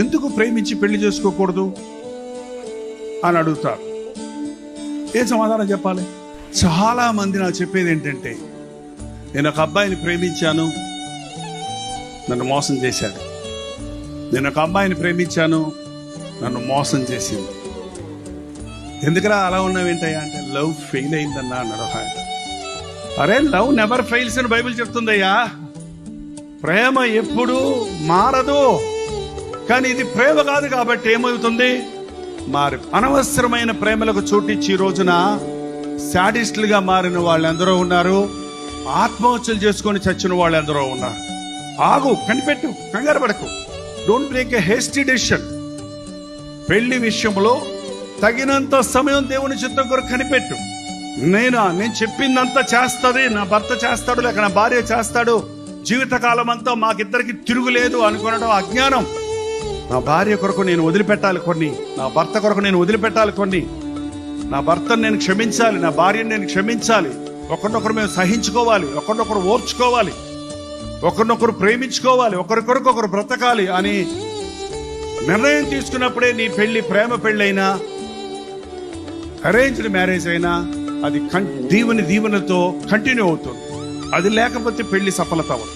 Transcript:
ఎందుకు ప్రేమించి పెళ్లి చేసుకోకూడదు అని అడుగుతారు. ఏం సమాధానం చెప్పాలి? చాలా మంది నాకు చెప్పేది ఏంటంటే, నేను ఒక అబ్బాయిని ప్రేమించాను, నన్ను మోసం చేశాడు. నేను ఒక అమ్మాయిని ప్రేమించాను, నన్ను మోసం చేసింది. ఎందుకురా అలా ఉన్నావేంటయ్యా అంటే, లవ్ ఫెయిల్ అయిందన్నా అన్నాడు. అరే, లవ్ నెవర్ ఫెయిల్స్ అని బైబిల్ చెప్తుందయ్యా. ప్రేమ ఎప్పుడు మారదు. కానీ ఇది ప్రేమ కాదు కాబట్టి ఏమవుతుంది? అనవసరమైన ప్రేమలకు చోటిచ్చి ఈ రోజున శాడిస్టులుగా మారిన వాళ్ళందరూ ఉన్నారు. ఆత్మహత్యలు చేసుకొని చచ్చిన వాళ్ళందరూ ఉన్నారు. ఆగు, కనిపెట్టు, కంగారు పడకు. Don't break A hasty decision. పెళ్లి విషయంలో తగినంత సమయం దేవుని చిత్తం కొరకు కనిపెట్టు. నేను చెప్పిందంతా చేస్తుంది, నా భర్త చేస్తాడు, లేక నా భార్య చేస్తాడు, జీవితకాలం అంతా మాకిద్దరికి తిరుగులేదు అనుకోవడం అజ్ఞానం. నా భార్య కొరకు నేను వదిలిపెట్టాలి కొన్ని, నా భర్త కొరకు నేను వదిలిపెట్టాలి కొన్ని, నా భర్తను నేను క్షమించాలి, నా భార్యను నేను క్షమించాలి, ఒకరినొకరు మేము సహించుకోవాలి, ఒకరినొకరు ఓర్చుకోవాలి, ఒకరినొకరు ప్రేమించుకోవాలి, ఒకరి కొరకు ఒకరు బ్రతకాలి అని నిర్ణయం తీసుకున్నప్పుడే నీ పెళ్లి ప్రేమ పెళ్ళైనా అరేంజ్డ్ మ్యారేజ్ అయినా అది దీవెనతో కంటిన్యూ అవుతుంది. అది లేకపోతే పెళ్లి సఫలత అవ్వదు.